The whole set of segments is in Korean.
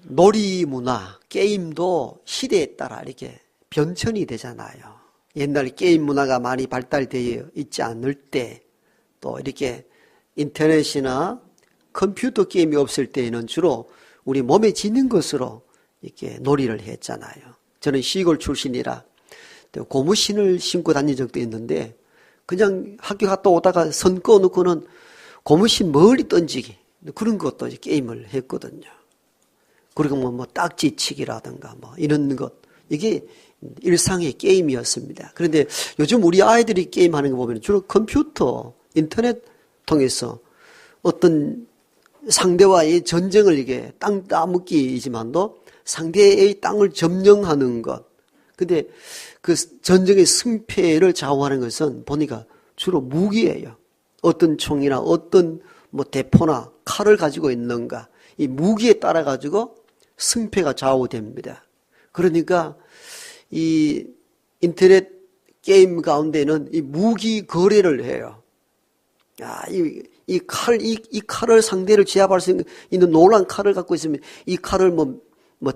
놀이 문화, 게임도 시대에 따라 이렇게 변천이 되잖아요. 옛날 게임 문화가 많이 발달되어 있지 않을 때, 또 이렇게 인터넷이나 컴퓨터 게임이 없을 때에는 주로 우리 몸에 지는 것으로 이렇게 놀이를 했잖아요. 저는 시골 출신이라 고무신을 신고 다닌 적도 있는데, 그냥 학교 갔다 오다가 선 꺼놓고는 고무신 멀리 던지기, 그런 것도 게임을 했거든요. 그리고 뭐 딱지치기라든가 이런 것, 이게 일상의 게임이었습니다. 그런데 요즘 우리 아이들이 게임하는 거 보면 주로 컴퓨터, 인터넷 통해서 어떤 상대와의 전쟁을 이게 땅 따먹기이지만도 상대의 땅을 점령하는 것. 근데 그 전쟁의 승패를 좌우하는 것은 보니까 주로 무기예요. 어떤 총이나 어떤 대포나 칼을 가지고 있는가. 이 무기에 따라 가지고 승패가 좌우됩니다. 그러니까 이 인터넷 게임 가운데는 이 무기 거래를 해요. 이 칼을 상대를 제압할 수 있는 놀란 칼을 갖고 있으면 이 칼을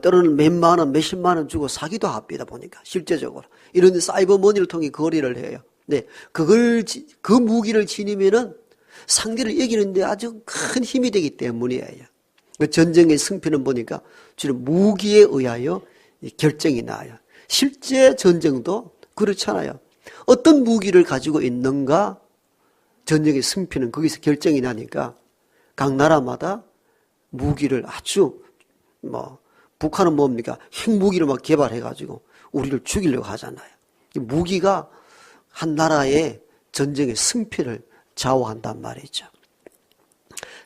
때로는 몇만 원, 몇십만 원 주고 사기도 합니다, 보니까. 실제적으로. 이런 사이버머니를 통해 거래를 해요. 네. 그 무기를 지니면은 상대를 이기는데 아주 큰 힘이 되기 때문이에요. 그 전쟁의 승패는 보니까 주로 무기에 의하여 결정이 나요. 실제 전쟁도 그렇잖아요. 어떤 무기를 가지고 있는가 전쟁의 승패는 거기서 결정이 나니까 각 나라마다 무기를 아주 북한은 뭡니까? 핵무기를 막 개발해가지고 우리를 죽이려고 하잖아요. 무기가 한 나라의 전쟁의 승패를 좌우한단 말이죠.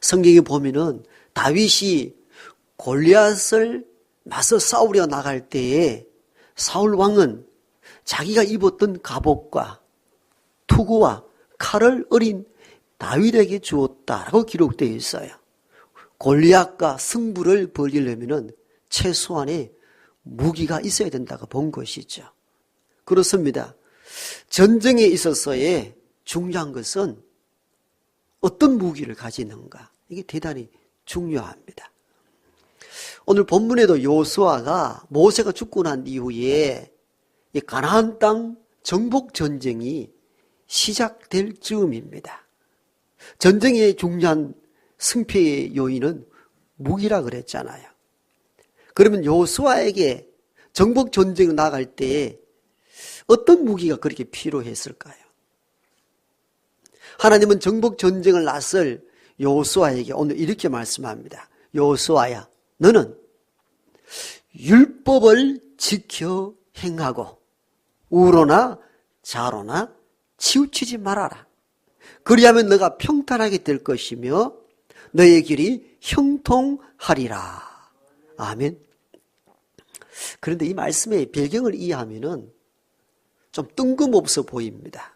성경에 보면은 다윗이 골리앗을 맞서 싸우려 나갈 때에 사울 왕은 자기가 입었던 갑옷과 투구와 칼을 어린 다윗에게 주었다라고 기록되어 있어요. 골리앗과 승부를 벌이려면은 최소한의 무기가 있어야 된다고 본 것이죠. 그렇습니다. 전쟁에 있어서의 중요한 것은 어떤 무기를 가지는가. 이게 대단히 중요합니다. 오늘 본문에도 여호수아가 모세가 죽고 난 이후에 이 가나안 땅 정복 전쟁이 시작될 즈음입니다. 전쟁의 중요한 승패의 요인은 무기라 그랬잖아요. 그러면 여호수아에게 정복 전쟁을 나갈 때 어떤 무기가 그렇게 필요했을까요? 하나님은 정복 전쟁을 나설 여호수아에게 오늘 이렇게 말씀합니다. 여호수아야, 너는 율법을 지켜 행하고 우로나 좌로나 치우치지 말아라. 그리하면 너가 평탄하게 될 것이며 너의 길이 형통하리라. 아멘. 그런데 이 말씀의 배경을 이해하면은 좀 뜬금없어 보입니다.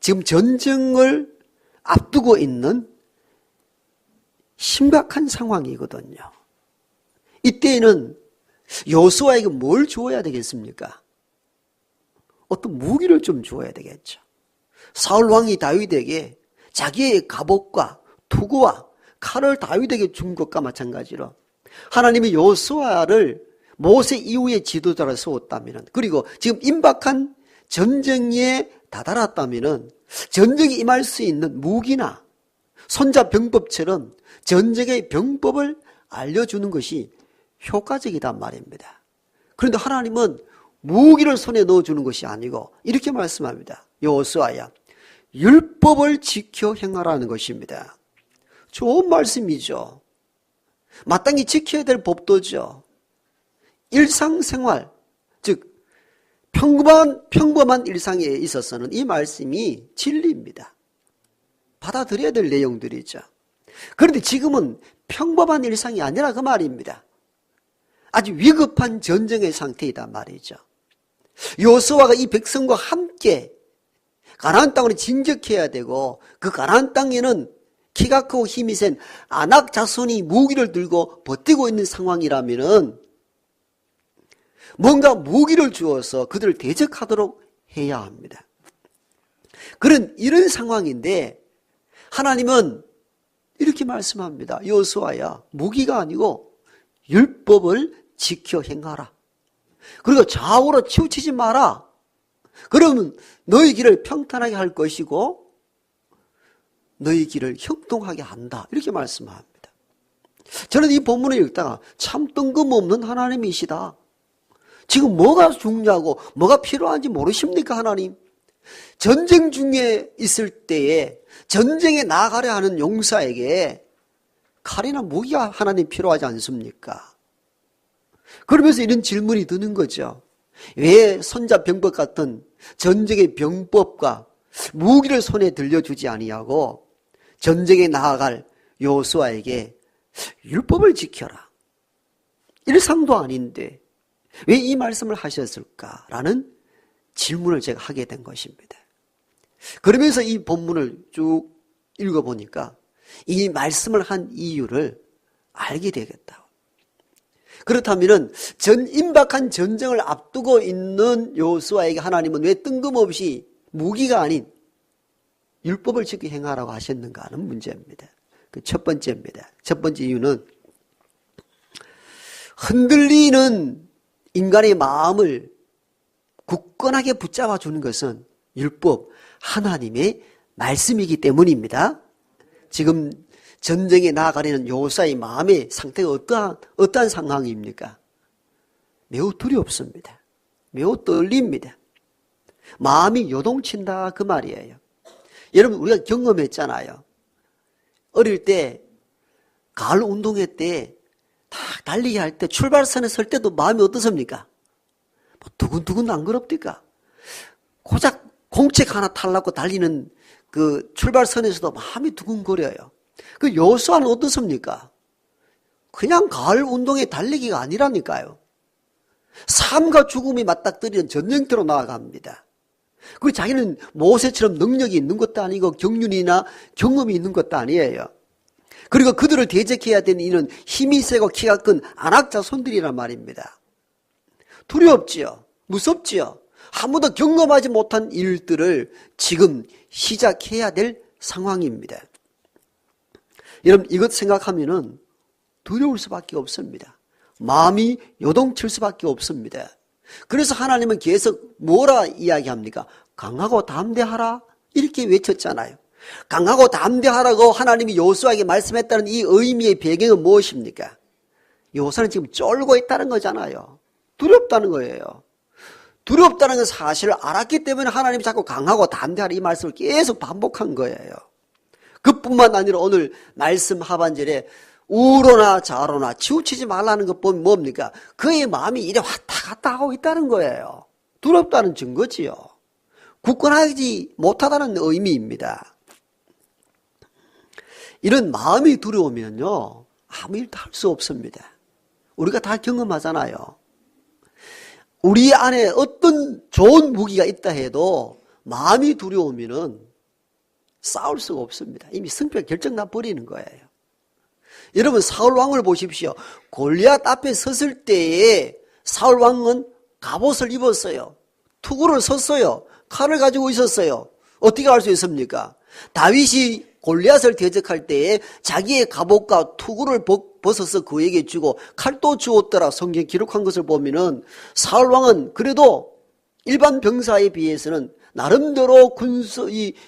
지금 전쟁을 앞두고 있는 심각한 상황이거든요. 이때에는 여호수아에게 뭘 주어야 되겠습니까? 어떤 무기를 좀 주어야 되겠죠. 사울 왕이 다윗에게 자기의 갑옷과 투구와 칼을 다윗에게 준 것과 마찬가지로 하나님이 여호수아를 모세 이후의 지도자로 세웠다면, 그리고 지금 임박한 전쟁에 다다랐다면 전쟁에 임할 수 있는 무기나 손자병법처럼 전쟁의 병법을 알려주는 것이 효과적이단 말입니다. 그런데 하나님은 무기를 손에 넣어주는 것이 아니고 이렇게 말씀합니다. 여호수아야, 율법을 지켜 행하라는 것입니다. 좋은 말씀이죠. 마땅히 지켜야 될 법도죠. 일상생활, 즉 평범한 일상에 있어서는 이 말씀이 진리입니다. 받아들여야 될 내용들이죠. 그런데 지금은 평범한 일상이 아니라 그 말입니다. 아주 위급한 전쟁의 상태이다 말이죠. 여호수아가 이 백성과 함께 가나안 땅으로 진격해야 되고, 그 가나안 땅에는 키가 크고 힘이 센 아낙 자손이 무기를 들고 버티고 있는 상황이라면은 뭔가 무기를 주어서 그들을 대적하도록 해야 합니다. 이런 상황인데 하나님은 이렇게 말씀합니다. 여호수아야, 무기가 아니고 율법을 지켜 행하라. 그리고 좌우로 치우치지 마라. 그러면 너희 길을 평탄하게 할 것이고 너희 길을 형통하게 한다. 이렇게 말씀합니다. 저는 이 본문을 읽다가 참 뜬금없는 하나님이시다. 지금 뭐가 중요하고 뭐가 필요한지 모르십니까, 하나님? 전쟁 중에 있을 때에 전쟁에 나가려 하는 용사에게 칼이나 무기가 하나님 필요하지 않습니까? 그러면서 이런 질문이 드는 거죠. 왜 손자병법 같은 전쟁의 병법과 무기를 손에 들려주지 아니하고 전쟁에 나아갈 여호수아에게 율법을 지켜라. 일상도 아닌데 왜 이 말씀을 하셨을까라는 질문을 제가 하게 된 것입니다. 그러면서 이 본문을 쭉 읽어보니까 이 말씀을 한 이유를 알게 되겠다. 그렇다면 임박한 전쟁을 앞두고 있는 여호수아에게 하나님은 왜 뜬금없이 무기가 아닌 율법을 지켜 행하라고 하셨는가 하는 문제입니다. 그 첫 번째입니다. 첫 번째 이유는 흔들리는 인간의 마음을 굳건하게 붙잡아 주는 것은 율법, 하나님의 말씀이기 때문입니다. 지금 전쟁에 나아가려는 여호수아의 마음의 상태가 어떠한 상황입니까? 매우 두렵습니다. 매우 떨립니다. 마음이 요동친다 그 말이에요. 여러분 우리가 경험했잖아요. 어릴 때 가을 운동회 때 딱 달리기 할 때 출발선에 설 때도 마음이 어떻습니까? 뭐 두근두근 안 그럽니까? 고작 공책 하나 탈라고 달리는 그 출발선에서도 마음이 두근거려요. 그 여호수아는 어떻습니까? 그냥 가을 운동회 달리기가 아니라니까요. 삶과 죽음이 맞닥뜨리는 전쟁터로 나아갑니다. 그리고 자기는 모세처럼 능력이 있는 것도 아니고 경륜이나 경험이 있는 것도 아니에요. 그리고 그들을 대적해야 되는 이는 힘이 세고 키가 큰 안악자손들이란 말입니다. 두렵지요. 무섭지요. 아무도 경험하지 못한 일들을 지금 시작해야 될 상황입니다. 여러분 이것 생각하면은 두려울 수밖에 없습니다. 마음이 요동칠 수밖에 없습니다. 그래서 하나님은 계속 뭐라 이야기합니까? 강하고 담대하라 이렇게 외쳤잖아요. 강하고 담대하라고 하나님이 여호수아에게 말씀했다는 이 의미의 배경은 무엇입니까? 여호수아는 지금 쫄고 있다는 거잖아요. 두렵다는 거예요. 두렵다는 사실을 알았기 때문에 하나님이 자꾸 강하고 담대하라 이 말씀을 계속 반복한 거예요. 그뿐만 아니라 오늘 말씀 하반절에 우로나 좌로나 치우치지 말라는 것 보면 뭡니까? 그의 마음이 이래 왔다 갔다 하고 있다는 거예요. 두렵다는 증거지요. 굳건하지 못하다는 의미입니다. 이런 마음이 두려우면요 아무 일도 할 수 없습니다. 우리가 다 경험하잖아요. 우리 안에 어떤 좋은 무기가 있다 해도 마음이 두려우면은 싸울 수가 없습니다. 이미 승패가 결정 나버리는 거예요. 여러분 사울 왕을 보십시오. 골리앗 앞에 섰을 때에 사울 왕은 갑옷을 입었어요. 투구를 섰어요. 칼을 가지고 있었어요. 어떻게 할 수 있습니까? 다윗이 골리앗을 대적할 때에 자기의 갑옷과 투구를 벗어서 그에게 주고 칼도 주었더라 성경 기록한 것을 보면은 사울 왕은 그래도 일반 병사에 비해서는 나름대로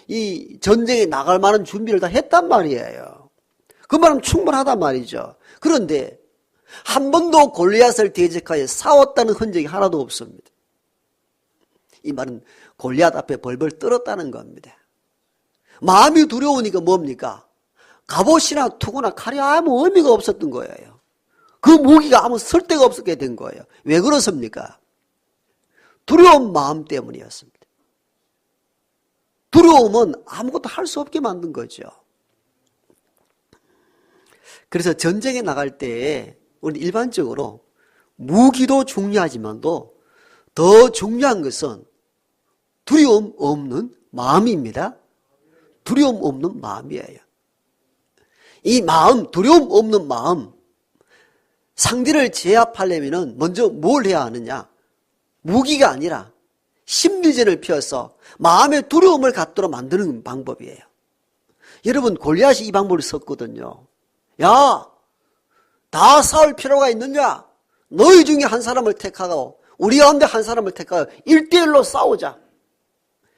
이 전쟁에 나갈 만한 준비를 다 했단 말이에요. 그 말은 충분하단 말이죠. 그런데 한 번도 골리앗을 대적하여 싸웠다는 흔적이 하나도 없습니다. 이 말은 골리앗 앞에 벌벌 떨었다는 겁니다. 마음이 두려우니까 뭡니까? 갑옷이나 투구나 칼이 아무 의미가 없었던 거예요. 그 무기가 아무 쓸데가 없게 된 거예요. 왜 그렇습니까? 두려운 마음 때문이었습니다. 두려움은 아무것도 할 수 없게 만든 거죠. 그래서 전쟁에 나갈 때 우리 일반적으로 무기도 중요하지만도 더 중요한 것은 두려움 없는 마음입니다. 두려움 없는 마음이에요. 이 마음, 두려움 없는 마음, 상대를 제압하려면 먼저 뭘 해야 하느냐? 무기가 아니라 심리전을 펴서 마음의 두려움을 갖도록 만드는 방법이에요. 여러분 골리앗이 이 방법을 썼거든요. 야, 다 싸울 필요가 있느냐? 너희 중에 한 사람을 택하고 우리 가운데 한 사람을 택하고 1대1로 싸우자.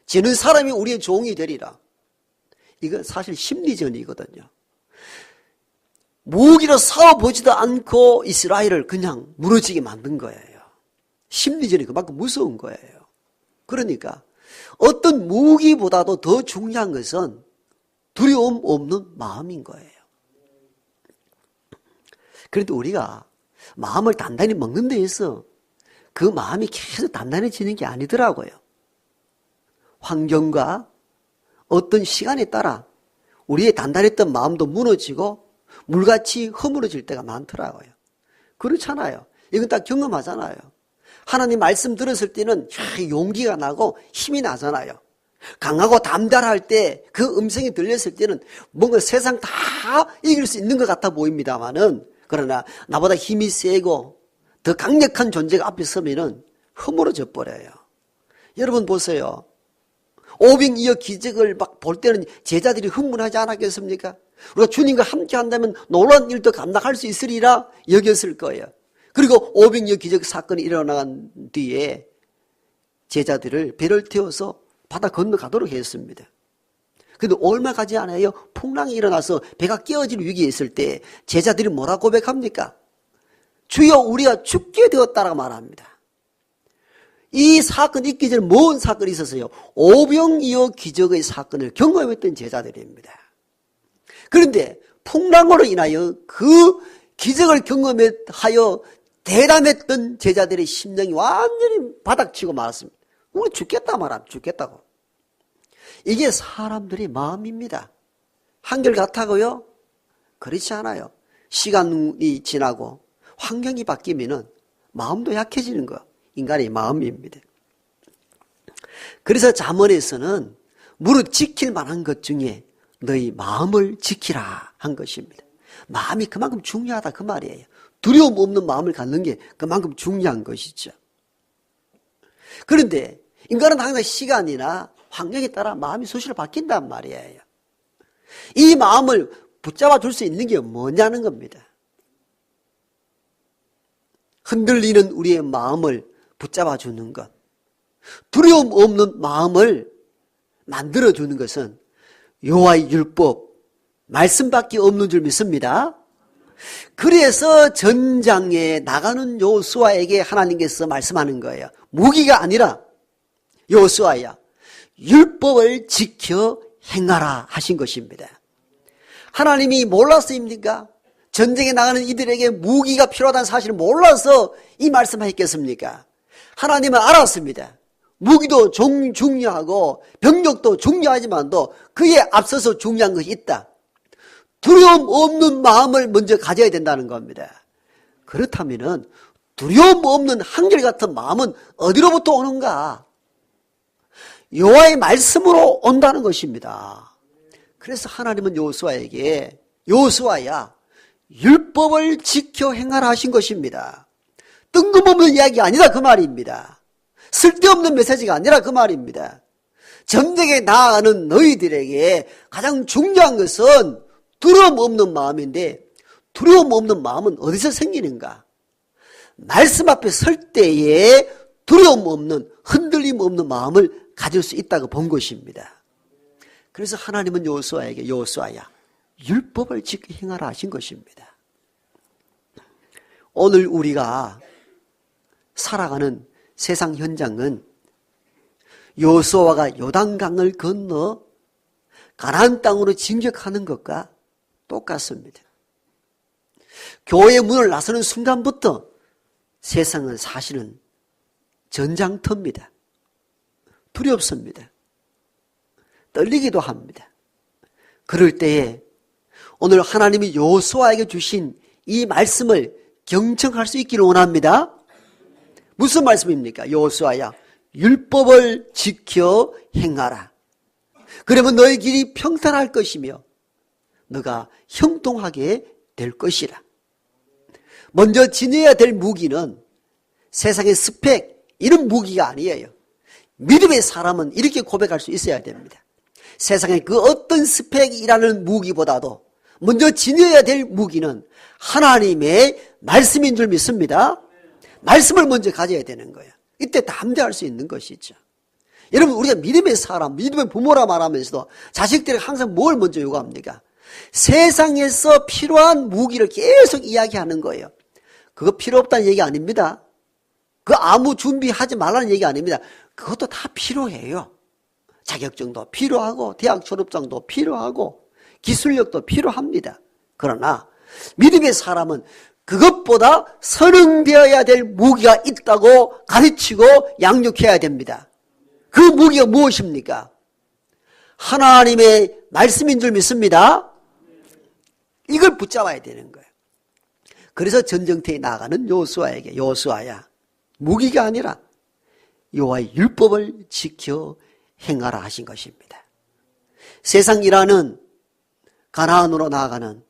지는 사람이 우리의 종이 되리라. 이건 사실 심리전이거든요. 무기로 싸워보지도 않고 이스라엘을 그냥 무너지게 만든 거예요. 심리전이 그만큼 무서운 거예요. 그러니까 어떤 무기보다도 더 중요한 것은 두려움 없는 마음인 거예요. 그런데 우리가 마음을 단단히 먹는 데 있어 그 마음이 계속 단단해지는 게 아니더라고요. 환경과 어떤 시간에 따라 우리의 단단했던 마음도 무너지고 물같이 허물어질 때가 많더라고요. 그렇잖아요. 이건 다 경험하잖아요. 하나님 말씀 들었을 때는 용기가 나고 힘이 나잖아요. 강하고 담대할 때 그 음성이 들렸을 때는 뭔가 세상 다 이길 수 있는 것 같아 보입니다만은 그러나 나보다 힘이 세고 더 강력한 존재가 앞에 서면은 허물어져 버려요. 여러분 보세요. 오병이어 기적을 막 볼 때는 제자들이 흥분하지 않았겠습니까? 우리가 주님과 함께 한다면 놀라운 일도 감당할 수 있으리라 여겼을 거예요. 그리고 오병이어 기적 사건이 일어난 뒤에 제자들을 배를 태워서 바다 건너가도록 했습니다. 그런데 얼마 가지 않아요. 풍랑이 일어나서 배가 깨어질 위기에 있을 때 제자들이 뭐라 고백합니까? 주여 우리가 죽게 되었다라고 말합니다. 이 사건이 있기 전에 뭔 사건이 있었어요? 오병이어 기적의 사건을 경험했던 제자들입니다. 그런데 풍랑으로 인하여 그 기적을 경험하여 대담했던 제자들의 심령이 완전히 바닥치고 말았습니다. 우리 죽겠다 말하면 죽겠다고. 이게 사람들의 마음입니다. 한결같다고요? 그렇지 않아요. 시간이 지나고 환경이 바뀌면은 마음도 약해지는 거. 인간의 마음입니다. 그래서 잠언에서는 무릇 지킬 만한 것 중에 너희 마음을 지키라 한 것입니다. 마음이 그만큼 중요하다 그 말이에요. 두려움 없는 마음을 갖는 게 그만큼 중요한 것이죠. 그런데 인간은 항상 시간이나 환경에 따라 마음이 수시로 바뀐단 말이에요. 이 마음을 붙잡아 줄 수 있는 게 뭐냐는 겁니다. 흔들리는 우리의 마음을 붙잡아 주는 것, 두려움 없는 마음을 만들어 주는 것은 여호와의 율법, 말씀밖에 없는 줄 믿습니다. 그래서 전장에 나가는 여호수아에게 하나님께서 말씀하는 거예요. 무기가 아니라 여호수아야, 율법을 지켜 행하라 하신 것입니다. 하나님이 몰랐습니까? 전쟁에 나가는 이들에게 무기가 필요하다는 사실을 몰라서 이 말씀을 했겠습니까? 하나님은 알았습니다. 무기도 중요하고 병력도 중요하지만도 그에 앞서서 중요한 것이 있다. 두려움 없는 마음을 먼저 가져야 된다는 겁니다. 그렇다면 두려움 없는 한결같은 마음은 어디로부터 오는가? 여호와의 말씀으로 온다는 것입니다. 그래서 하나님은 여호수아에게 여호수아야 율법을 지켜 행하라 하신 것입니다. 뜬금없는 이야기 아니다 그 말입니다. 쓸데없는 메시지가 아니라 그 말입니다. 전쟁에 나아가는 너희들에게 가장 중요한 것은 두려움 없는 마음인데 두려움 없는 마음은 어디서 생기는가? 말씀 앞에 설 때에 두려움 없는 흔들림 없는 마음을 가질 수 있다고 본 것입니다. 그래서 하나님은 여호수아에게 여호수아야 율법을 지켜 행하라 하신 것입니다. 오늘 우리가 살아가는 세상 현장은 여호수아가 요단강을 건너 가나안 땅으로 진격하는 것과 똑같습니다. 교회의 문을 나서는 순간부터 세상은 사실은 전장터입니다. 두렵습니다. 떨리기도 합니다. 그럴 때에 오늘 하나님이 여호수아에게 주신 이 말씀을 경청할 수 있기를 원합니다. 무슨 말씀입니까? 여호수아야 율법을 지켜 행하라. 그러면 너의 길이 평탄할 것이며 너가 형통하게 될 것이라. 먼저 지녀야 될 무기는 세상의 스펙 이런 무기가 아니에요. 믿음의 사람은 이렇게 고백할 수 있어야 됩니다. 세상의 그 어떤 스펙이라는 무기보다도 먼저 지녀야 될 무기는 하나님의 말씀인 줄 믿습니다. 말씀을 먼저 가져야 되는 거예요. 이때 담대할 수 있는 것이죠. 여러분, 우리가 믿음의 사람, 믿음의 부모라 말하면서도 자식들에게 항상 뭘 먼저 요구합니까? 세상에서 필요한 무기를 계속 이야기하는 거예요. 그거 필요 없다는 얘기 아닙니다. 그 아무 준비하지 말라는 얘기 아닙니다. 그것도 다 필요해요. 자격증도 필요하고 대학 졸업장도 필요하고 기술력도 필요합니다. 그러나 믿음의 사람은 그것보다 선응되어야 될 무기가 있다고 가르치고 양육해야 됩니다. 그 무기가 무엇입니까? 하나님의 말씀인 줄 믿습니다. 이걸 붙잡아야 되는 거예요. 그래서 전쟁터에 나가는 요수아에게, 요수아야, 무기가 아니라 여호와의 율법을 지켜 행하라 하신 것입니다. 세상 일하는 가나안으로 나아가는,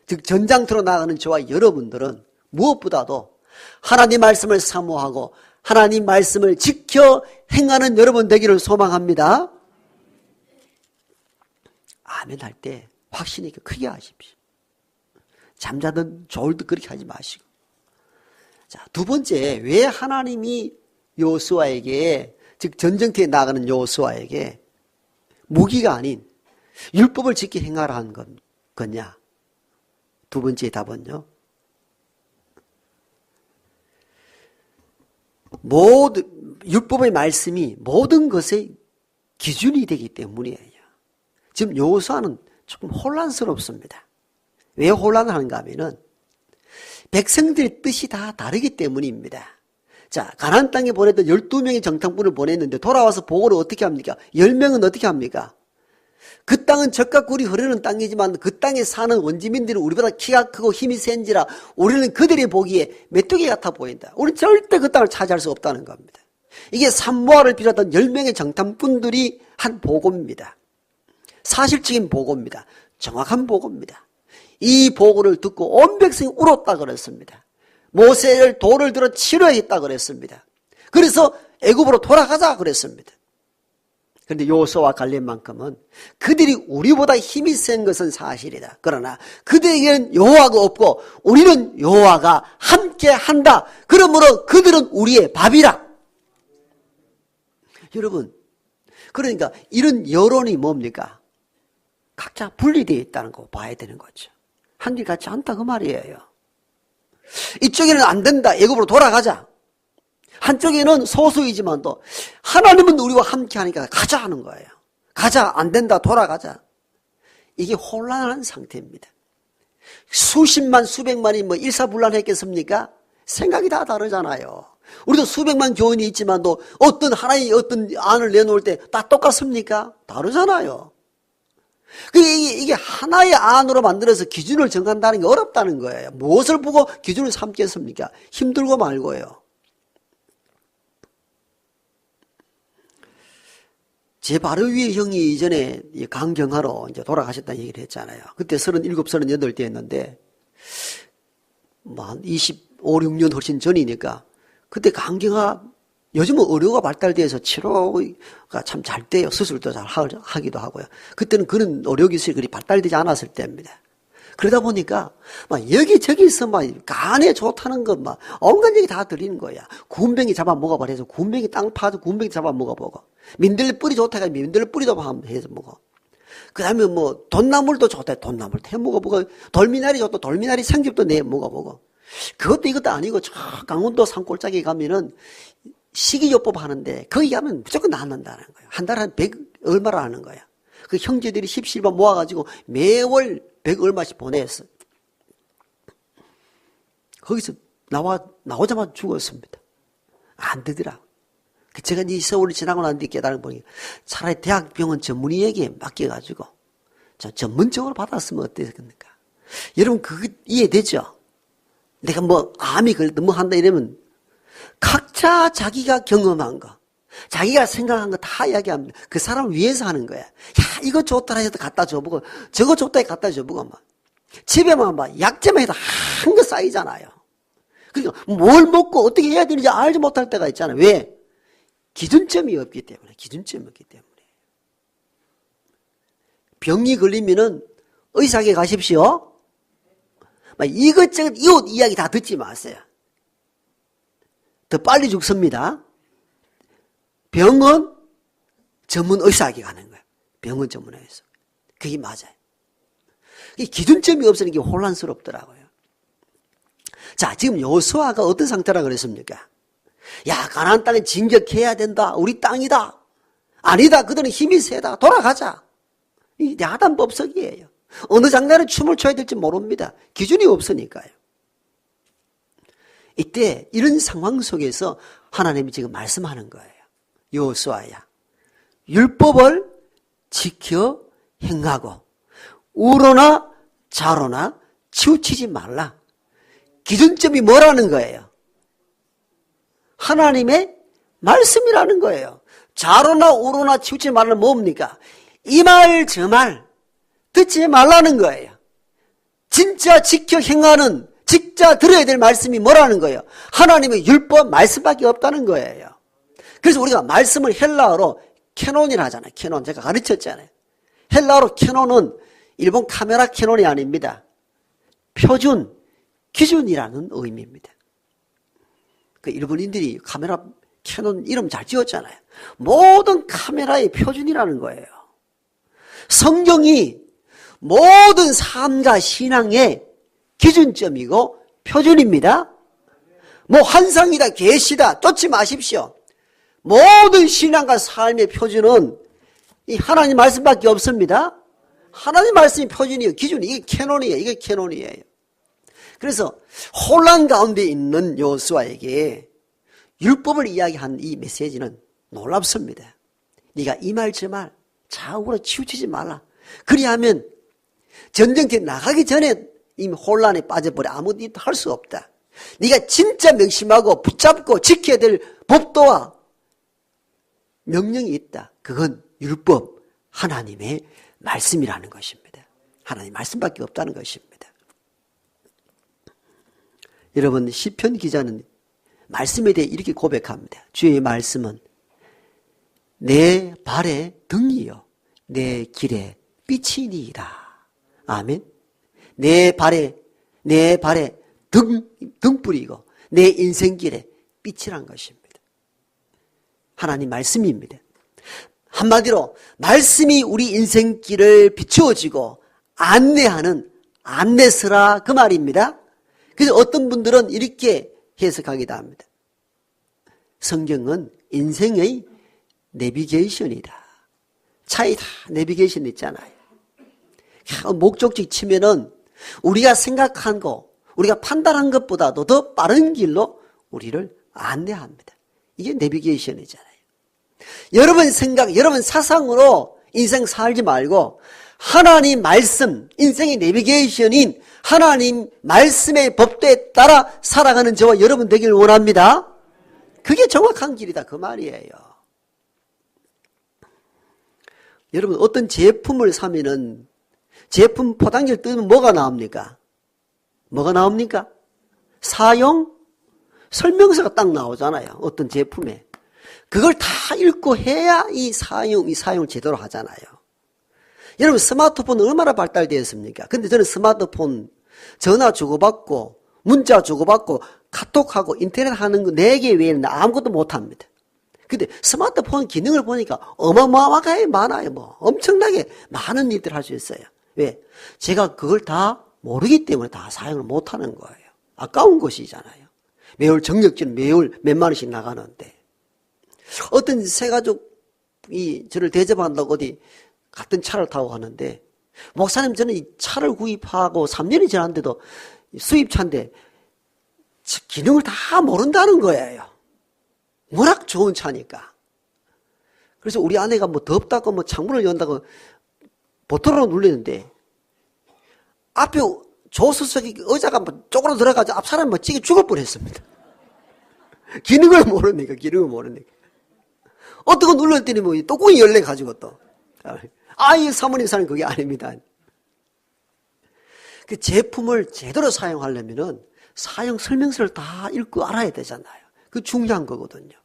즉 전장터로 나아가는 저와 여러분들은 무엇보다도 하나님 말씀을 사모하고 하나님 말씀을 지켜 행하는 여러분 되기를 소망합니다. 아멘 할 때 확신 있게 크게 하십시오. 잠자든 졸든 그렇게 하지 마시고. 자, 두 번째, 왜 하나님이 요수아에게, 즉 전쟁터에 나가는 요수아에게 무기가 아닌 율법을 지켜 행하라 한 거냐? 두 번째 답은요, 율법의 말씀이 모든 것의 기준이 되기 때문이에요. 지금 요수아는 조금 혼란스럽습니다. 왜 혼란하는가 하면은 백성들의 뜻이 다 다르기 때문입니다. 자, 가나안 땅에 보냈던 12명의 정탐꾼을 보냈는데 돌아와서 보고를 어떻게 합니까? 10명은 어떻게 합니까? 그 땅은 젖과 꿀이 흐르는 땅이지만 그 땅에 사는 원주민들은 우리보다 키가 크고 힘이 센지라 우리는 그들이 보기에 메뚜기 같아 보인다. 우리는 절대 그 땅을 차지할 수 없다는 겁니다. 이게 산모아를 비롯한 10명의 정탐꾼들이 한 보고입니다. 사실적인 보고입니다. 정확한 보고입니다. 이 보고를 듣고 온 백성이 울었다 그랬습니다. 모세를 돌을 들어 치려 했다 그랬습니다. 그래서 애굽으로 돌아가자 그랬습니다. 그런데 요수아와 갈렙만큼은 그들이 우리보다 힘이 센 것은 사실이다. 그러나 그들에게는 여호와가 없고 우리는 여호와가 함께 한다. 그러므로 그들은 우리의 밥이라. 여러분, 그러니까 이런 여론이 뭡니까? 각자 분리되어 있다는 거 봐야 되는 거죠. 한길 같지 않다 그 말이에요. 이쪽에는 안 된다. 애굽으로 돌아가자. 한쪽에는 소수이지만도 하나님은 우리와 함께 하니까 가자 하는 거예요. 가자. 안 된다. 돌아가자. 이게 혼란한 상태입니다. 수십만 수백만이 뭐 일사불란했겠습니까? 생각이 다 다르잖아요. 우리도 수백만 교인이 있지만도 어떤 하나의 어떤 안을 내놓을 때 다 똑같습니까? 다르잖아요. 이게 하나의 안으로 만들어서 기준을 정한다는 게 어렵다는 거예요. 무엇을 보고 기준을 삼겠습니까? 힘들고 말고요. 제 바로 위에 형이 이전에 강경하로 이제 돌아가셨다는 얘기를 했잖아요. 그때 37, 38대였는데, 한 25, 6년 훨씬 전이니까, 그때 강경하, 요즘은 의료가 발달돼서 치료가 참 잘 돼요. 수술도 잘 하기도 하고요. 그때는 그런 의료기술이 그리 발달되지 않았을 때입니다. 그러다 보니까, 여기저기서 간에 좋다는 것, 온갖 얘기 다 들리는 거야. 군뱅이 잡아 먹어봐. 해서 군뱅이 땅 파도 군뱅이 잡아 먹어보고. 민들레 뿌리 좋다. 해서 민들레 뿌리도 해서 먹어. 그 다음에 돈나물도 좋다. 돈나물도 해 먹어보고. 돌미나리 좋다. 돌미나리 생즙도 내 먹어보고. 그것도 이것도 아니고, 저 강원도 산골짜기 가면은 식이요법 하는데, 거기 가면 무조건 낫는다는 거예요. 한 달에 한 100 얼마를 하는 거야. 그 형제들이 10실바 모아가지고 매월 100 얼마씩 보냈어. 거기서 나오자마자 죽었습니다. 안 되더라. 제가 이 세월이 지나고 난 뒤에 깨달은 보니 차라리 대학병원 전문의에게 맡겨가지고 전문적으로 받았으면 어땠습니까? 여러분 그거 이해되죠? 내가 암이 걸렸다 한다 이러면 각자 자기가 경험한 거, 자기가 생각한 거 다 이야기합니다. 그 사람을 위해서 하는 거야. 야, 이거 좋더라 해서 갖다 줘보고, 저거 좋다 해서 갖다 줘보고, 집에만 약재만 해도 한거 쌓이잖아요. 그러니까 뭘 먹고 어떻게 해야 되는지 알지 못할 때가 있잖아요. 왜? 기준점이 없기 때문에. 기준점이 없기 때문에. 병이 걸리면은 의사에게 가십시오. 이것저것 이웃 이야기 다 듣지 마세요. 더 빨리 죽습니다. 병원 전문 의사에게 가는 거예요. 병원 전문 의사. 그게 맞아요. 기준점이 없으니까 혼란스럽더라고요. 자, 지금 여호수아가 어떤 상태라 그랬습니까? 야, 가나안 땅에 진격해야 된다. 우리 땅이다. 아니다. 그들은 힘이 세다. 돌아가자. 이 야단 법석이에요. 어느 장단에 춤을 춰야 될지 모릅니다. 기준이 없으니까요. 이때 이런 상황 속에서 하나님이 지금 말씀하는 거예요. 여호수아야, 율법을 지켜 행하고 우로나 좌로나 치우치지 말라. 기준점이 뭐라는 거예요? 하나님의 말씀이라는 거예요. 좌로나 우로나 치우치지 말라는 뭡니까? 이 말 저 말 듣지 말라는 거예요. 진짜 지켜 행하는, 진짜 들어야 될 말씀이 뭐라는 거예요? 하나님의 율법 말씀밖에 없다는 거예요. 그래서 우리가 말씀을 헬라어로 캐논이라 하잖아요. 캐논. 제가 가르쳤잖아요. 헬라어로 캐논은 일본 카메라 캐논이 아닙니다. 표준, 기준이라는 의미입니다. 그 일본인들이 카메라 캐논 이름 잘 지었잖아요. 모든 카메라의 표준이라는 거예요. 성경이 모든 삶과 신앙의 기준점이고 표준입니다. 뭐 환상이다, 계시다, 쫓지 마십시오. 모든 신앙과 삶의 표준은 이 하나님 말씀밖에 없습니다. 하나님 말씀이 표준이에요. 기준이. 이게 캐논이에요. 이게 캐논이에요. 그래서 혼란 가운데 있는 여호수아에게 율법을 이야기한 이 메시지는 놀랍습니다. 네가 이 말 저 말 좌우로 치우치지 말라. 그리하면 전쟁터에 나가기 전에 이미 혼란에 빠져버려. 아무 일도 할 수 없다. 네가 진짜 명심하고 붙잡고 지켜야 될 법도와 명령이 있다. 그건 율법, 하나님의 말씀이라는 것입니다. 하나님 말씀밖에 없다는 것입니다. 여러분, 시편 기자는 말씀에 대해 이렇게 고백합니다. 주의 말씀은 내 발의 등이요 내 길의 빛이니이다. 아멘. 내 발의 등불이고 내 인생길의 빛이란 것입니다. 하나님 말씀입니다. 한마디로 말씀이 우리 인생길을 비추어지고 안내하는 안내서라 그 말입니다. 그래서 어떤 분들은 이렇게 해석하기도 합니다. 성경은 인생의 내비게이션이다. 차에 다 내비게이션 있잖아요. 목적지 치면은 우리가 생각한 거, 우리가 판단한 것보다도 더 빠른 길로 우리를 안내합니다. 이게 내비게이션이잖아요. 여러분 생각, 여러분 사상으로 인생 살지 말고 하나님 말씀, 인생의 내비게이션인 하나님 말씀의 법도에 따라 살아가는 저와 여러분 되길 원합니다. 그게 정확한 길이다 그 말이에요. 여러분 어떤 제품을 사면은 제품 포장지를 뜯으면 뭐가 나옵니까? 뭐가 나옵니까? 사용 설명서가 딱 나오잖아요. 어떤 제품에. 그걸 다 읽고 해야 이 사용을 제대로 하잖아요. 여러분 스마트폰 얼마나 발달되었습니까? 근데 저는 스마트폰 전화 주고받고 문자 주고받고 카톡하고 인터넷 하는 거 4개 외에는 아무것도 못합니다. 근데 스마트폰 기능을 보니까 어마어마하게 많아요. 뭐 엄청나게 많은 일들 할 수 있어요. 왜? 제가 그걸 다 모르기 때문에 다 사용을 못하는 거예요. 아까운 것이잖아요. 매월 정력질 매월 몇만 원씩 나가는데 어떤 새 가족이 저를 대접한다고 어디 같은 차를 타고 가는데 목사님 저는 이 차를 구입하고 3년이 지났는데도 수입차인데 기능을 다 모른다는 거예요. 워낙 좋은 차니까. 그래서 우리 아내가 뭐 덥다고 뭐 창문을 연다고 버튼으로 눌리는데 앞에 조수석이 의자가 뭐 쪼그러 들어가서 앞 사람이 뭐 찌개 죽을 뻔했습니다. 기능을 모르니까. 어떤 거 눌렀더니 뭐 뚜껑이 열려 가지고 또. 이 사모님 사는 그게 아닙니다. 그 제품을 제대로 사용하려면은 사용 설명서를 다 읽고 알아야 되잖아요. 그 중요한 거거든요.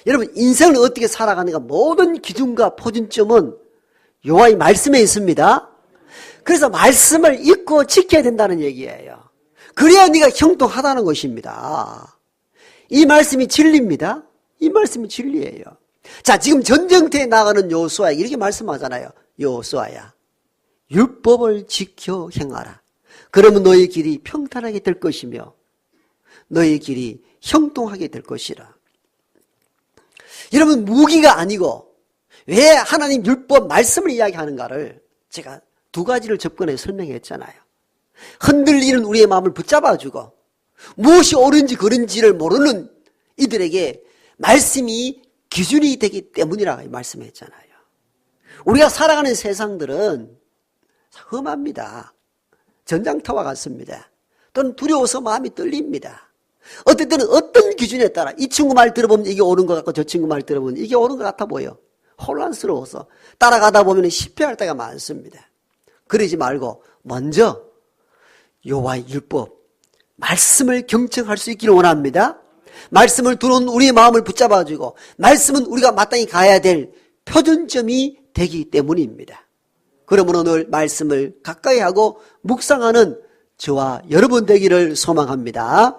여러분 인생을 어떻게 살아가는가 모든 기준과 포준점은 여호와의 말씀에 있습니다. 그래서 말씀을 읽고 지켜야 된다는 얘기예요. 그래야 네가 형통하다는 것입니다. 이 말씀이 진리입니다. 이 말씀이 진리예요. 자, 지금 전쟁터에 나가는 여호수아에게 이렇게 말씀하잖아요. 여호수아야, 율법을 지켜 행하라. 그러면 너의 길이 평탄하게 될 것이며 너의 길이 형통하게 될 것이라. 여러분, 무기가 아니고 왜 하나님 율법 말씀을 이야기하는가를 제가 두 가지를 접근해 설명했잖아요. 흔들리는 우리의 마음을 붙잡아주고 무엇이 옳은지 그른지를 모르는 이들에게 말씀이 기준이 되기 때문이라고 말씀했잖아요. 우리가 살아가는 세상들은 험합니다. 전장터와 같습니다. 또는 두려워서 마음이 떨립니다. 어떨 때는 어떤 기준에 따라 이 친구 말 들어보면 이게 옳은 것 같고 저 친구 말 들어보면 이게 옳은 것 같아 보여. 혼란스러워서 따라가다 보면 실패할 때가 많습니다. 그러지 말고 먼저 여호와의 율법, 말씀을 경청할 수 있기를 원합니다. 말씀을 들은 우리의 마음을 붙잡아주고 말씀은 우리가 마땅히 가야 될 표준점이 되기 때문입니다. 그러므로 늘 말씀을 가까이 하고 묵상하는 저와 여러분 되기를 소망합니다.